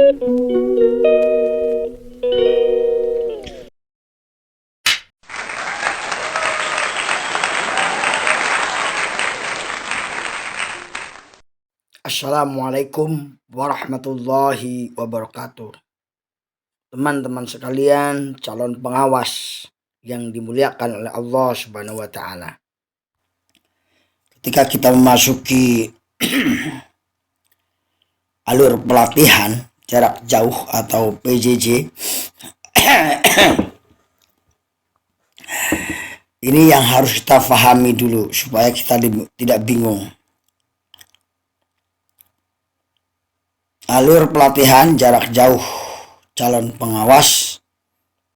Assalamualaikum warahmatullahi wabarakatuh. Teman-teman sekalian, calon pengawas yang dimuliakan oleh Allah Subhanahu wa taala. Ketika kita memasuki alur pelatihan jarak jauh atau PJJ, ini yang harus kita pahami dulu supaya kita tidak bingung. Alur pelatihan jarak jauh calon pengawas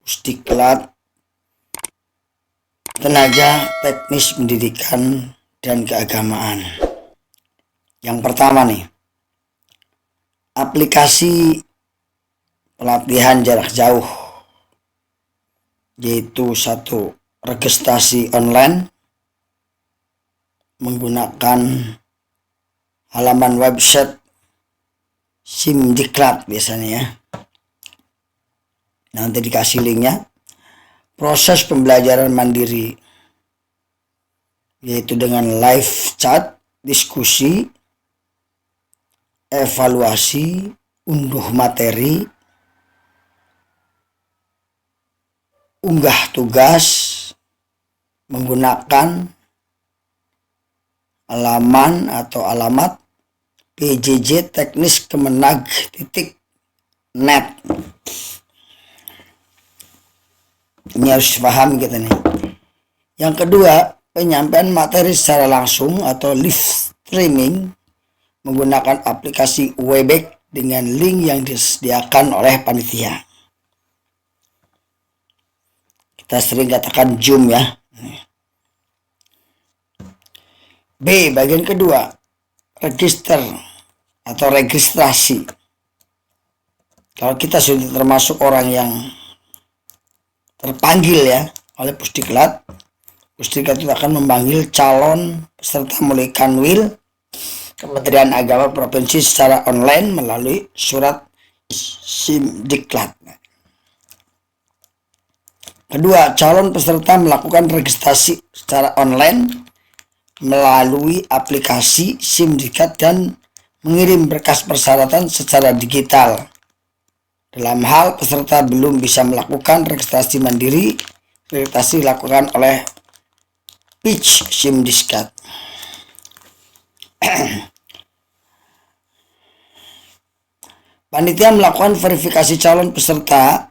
Pusdiklat Tenaga Teknis Pendidikan dan Keagamaan. Yang pertama nih, aplikasi pelatihan jarak jauh, yaitu satu, registrasi online menggunakan halaman website Simdiklat biasanya ya. Nanti dikasih linknya. Proses pembelajaran mandiri, yaitu dengan live chat, diskusi, evaluasi, unduh materi, unggah tugas menggunakan halaman atau alamat pjjtekniskemenag.net. Ini harus dipahami kita nih. Yang kedua, penyampaian materi secara langsung atau live streaming menggunakan aplikasi Webex dengan link yang disediakan oleh panitia. Kita sering katakan Zoom ya. B, bagian kedua, register atau registrasi. Kalau kita sudah termasuk orang yang terpanggil ya oleh Pusdiklat, Pusdiklat itu akan memanggil calon peserta melalui Kanwil Kementerian Agama Provinsi secara online melalui surat Simdiklat. Kedua, calon peserta melakukan registrasi secara online melalui aplikasi Simdiklat dan mengirim berkas persyaratan secara digital. Dalam hal peserta belum bisa melakukan registrasi mandiri, registrasi dilakukan oleh Pitch Simdiklat. Panitia melakukan verifikasi calon peserta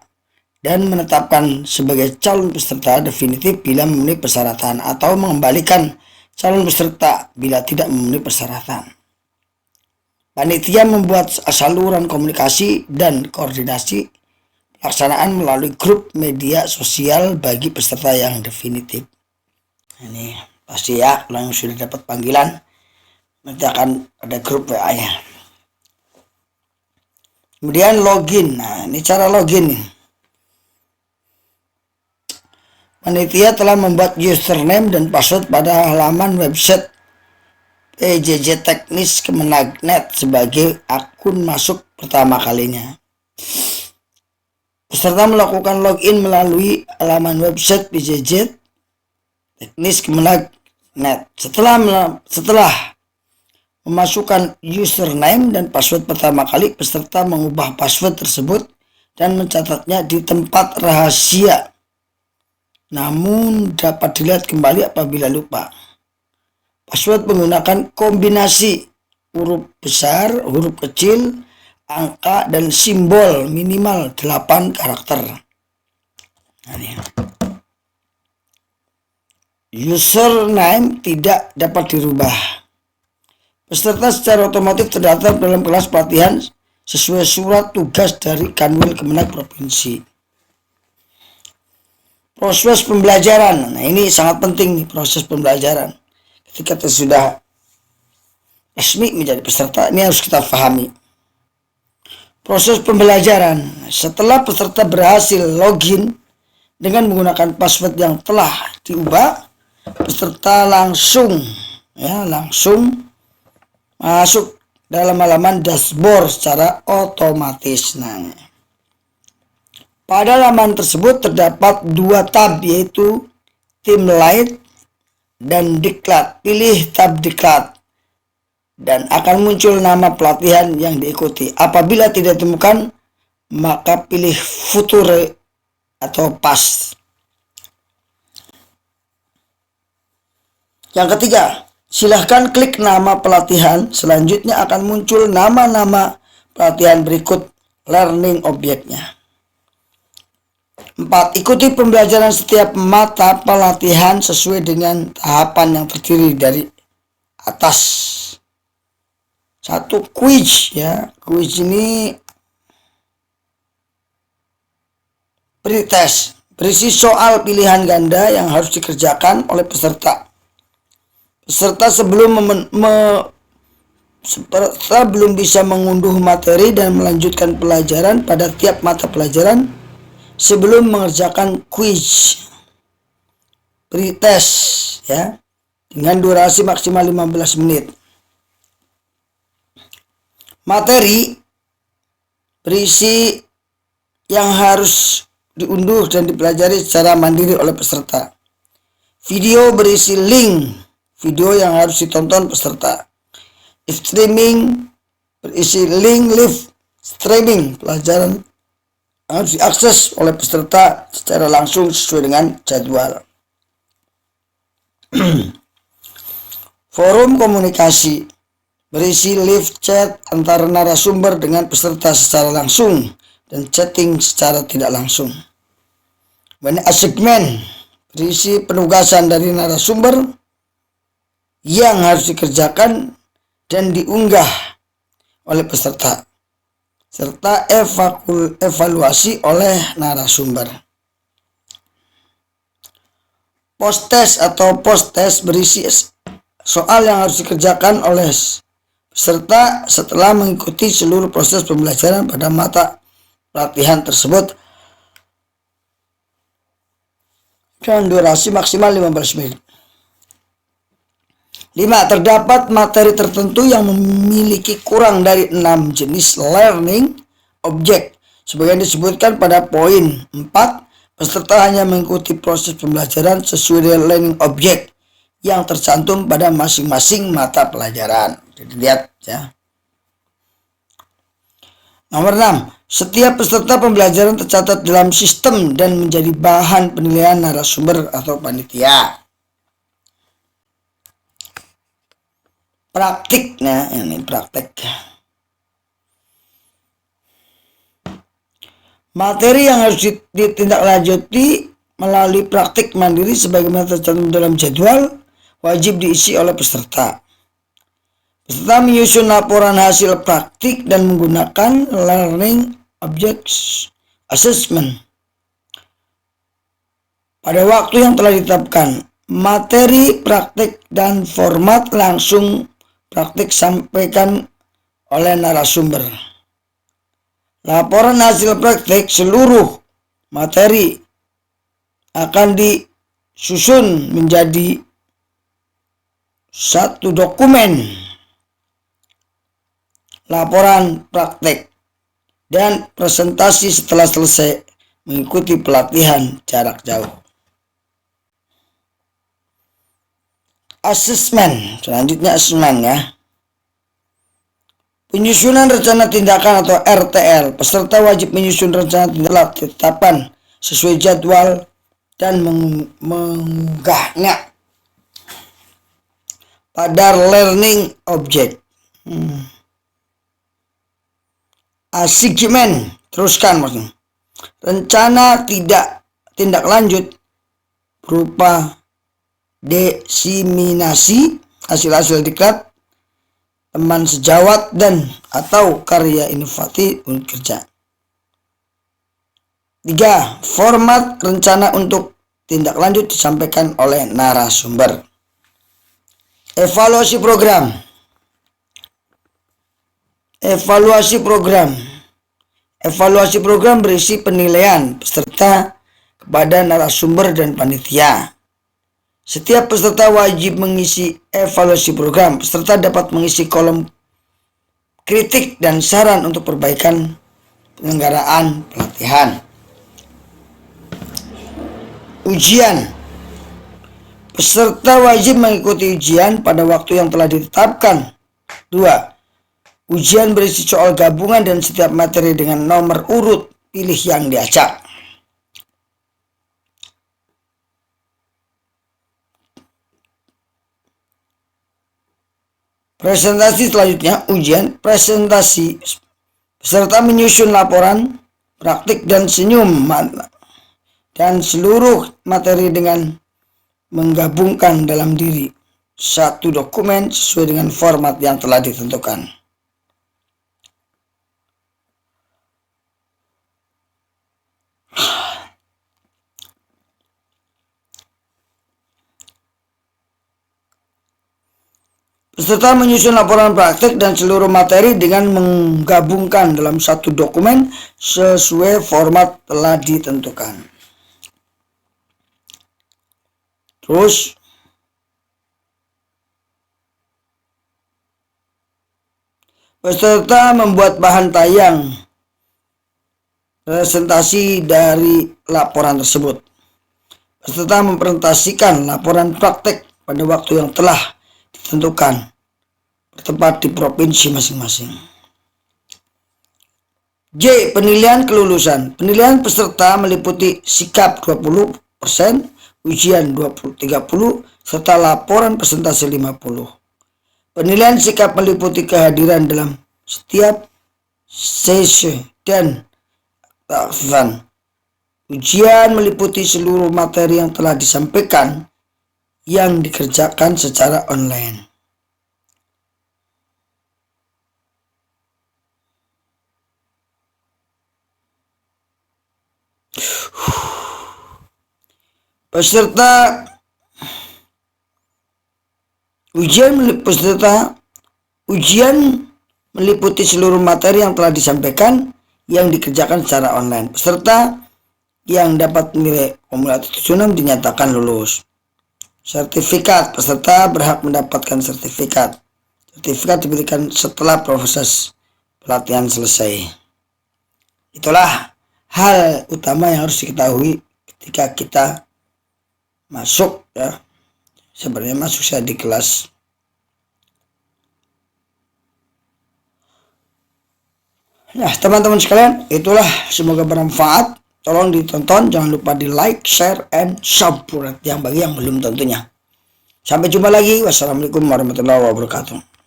dan menetapkan sebagai calon peserta definitif bila memenuhi persyaratan atau mengembalikan calon peserta bila tidak memenuhi persyaratan. Panitia membuat saluran komunikasi dan koordinasi pelaksanaan melalui grup media sosial bagi peserta yang definitif. Ini pasti ya, kalau yang sudah dapat panggilan nanti akan ada grup WA-nya. Kemudian login. Nah, ini cara login nih. Panitia telah membuat username dan password pada halaman website pjjtekniskemenag.net sebagai akun masuk pertama kalinya. Peserta melakukan login melalui halaman website pjjtekniskemenag.net. Setelah memasukkan username dan password pertama kali, peserta mengubah password tersebut dan mencatatnya di tempat rahasia, namun dapat dilihat kembali apabila lupa. Password menggunakan kombinasi huruf besar, huruf kecil, angka, dan simbol minimal 8 karakter. Username tidak dapat dirubah. Peserta secara otomatis terdaftar dalam kelas pelatihan sesuai surat tugas dari Kanwil Kemenag Provinsi. Proses pembelajaran. Nah, ini sangat penting nih, proses pembelajaran. Ketika kita sudah resmi menjadi peserta, ini harus kita pahami. Proses pembelajaran. Setelah peserta berhasil login dengan menggunakan password yang telah diubah, peserta langsung masuk dalam halaman dashboard secara otomatis. Nah, pada halaman tersebut terdapat 2 tab, yaitu Team Light dan Diklat. Pilih tab Diklat dan akan muncul nama pelatihan yang diikuti. Apabila tidak ditemukan, maka pilih Future atau Past. Yang ketiga, silahkan klik nama pelatihan. Selanjutnya akan muncul nama-nama pelatihan berikut learning objeknya. 4. Ikuti pembelajaran setiap mata pelatihan sesuai dengan tahapan yang terdiri dari atas. 1. Quiz, ya. Quiz ini pretest, berisi soal pilihan ganda yang harus dikerjakan oleh peserta. Peserta belum bisa mengunduh materi dan melanjutkan pelajaran pada tiap mata pelajaran sebelum mengerjakan quiz pretest, ya, dengan durasi maksimal 15 menit. Materi berisi yang harus diunduh dan dipelajari secara mandiri oleh peserta. Video berisi link video yang harus ditonton peserta. Streaming berisi link live streaming pelajaran harus diakses oleh peserta secara langsung sesuai dengan jadwal. Forum komunikasi berisi live chat antara narasumber dengan peserta secara langsung dan chatting secara tidak langsung. Segmen berisi penugasan dari narasumber yang harus dikerjakan dan diunggah oleh peserta, serta evaluasi oleh narasumber. Post-test atau post-test berisi soal yang harus dikerjakan oleh peserta setelah mengikuti seluruh proses pembelajaran pada mata pelatihan tersebut dengan durasi maksimal 15 menit. 5. Terdapat materi tertentu yang memiliki kurang dari 6 jenis learning object. Sebagian disebutkan pada poin 4. Peserta hanya mengikuti proses pembelajaran sesuai dengan learning object yang tercantum pada masing-masing mata pelajaran. Jadi lihat, ya. Nomor 6. Setiap peserta pembelajaran tercatat dalam sistem dan menjadi bahan penilaian narasumber atau panitia. Praktik, nah ini praktek. Materi yang harus ditindaklanjuti melalui praktik mandiri sebagaimana tercantum dalam jadwal wajib diisi oleh peserta. Peserta menyusun laporan hasil praktik dan menggunakan learning objects assessment pada waktu yang telah ditetapkan. Materi praktik dan format langsung praktik sampaikan oleh narasumber. Laporan hasil praktik seluruh materi akan disusun menjadi satu dokumen laporan praktik dan presentasi setelah selesai mengikuti pelatihan jarak jauh. Asesmen, selanjutnya asesmen, ya. Penyusunan rencana tindakan atau RTL. Peserta wajib menyusun rencana tindakan tetapkan sesuai jadwal dan mengunggahnya pada learning object. Asesmen, teruskan maksudnya. Rencana tindak lanjut berupa diseminasi hasil-hasil diklat, teman sejawat dan atau karya inovatif unit kerja. 3. Format rencana untuk tindak lanjut disampaikan oleh narasumber. Evaluasi program. Evaluasi program berisi penilaian peserta kepada narasumber dan panitia. Setiap peserta wajib mengisi evaluasi program. Peserta dapat mengisi kolom kritik dan saran untuk perbaikan penyelenggaraan pelatihan. Ujian. Peserta wajib mengikuti ujian pada waktu yang telah ditetapkan. 2. Ujian berisi soal gabungan dan setiap materi dengan nomor urut pilih yang diacak. Presentasi selanjutnya, ujian presentasi. Peserta menyusun laporan, praktik dan senyum dan seluruh materi dengan menggabungkan dalam diri satu dokumen sesuai dengan format yang telah ditentukan. Peserta menyusun laporan praktik dan seluruh materi dengan menggabungkan dalam satu dokumen sesuai format telah ditentukan. Terus, peserta membuat bahan tayang presentasi dari laporan tersebut. Peserta mempresentasikan laporan praktik pada waktu yang telah ditentukan bertempat di provinsi masing-masing. J. Penilaian kelulusan. Penilaian peserta meliputi sikap 20%, ujian 20-30, serta laporan presentasi 50. Penilaian sikap meliputi kehadiran dalam setiap sesi dan aktifan. Ujian meliputi seluruh materi yang telah disampaikan yang dikerjakan secara online. Ujian meliputi seluruh materi yang telah disampaikan yang dikerjakan secara online. Peserta yang dapat nilai kumulatif 76 dinyatakan lulus. Sertifikat. Peserta berhak mendapatkan sertifikat. Sertifikat diberikan setelah proses pelatihan selesai. Itulah hal utama yang harus diketahui ketika kita masuk, ya. Sebenarnya masuk saya di kelas. Nah, teman-teman sekalian, itulah, semoga bermanfaat. Tolong ditonton, jangan lupa di like, share, and subscribe yang bagi yang belum tentunya. Sampai jumpa lagi. Wassalamualaikum warahmatullahi wabarakatuh.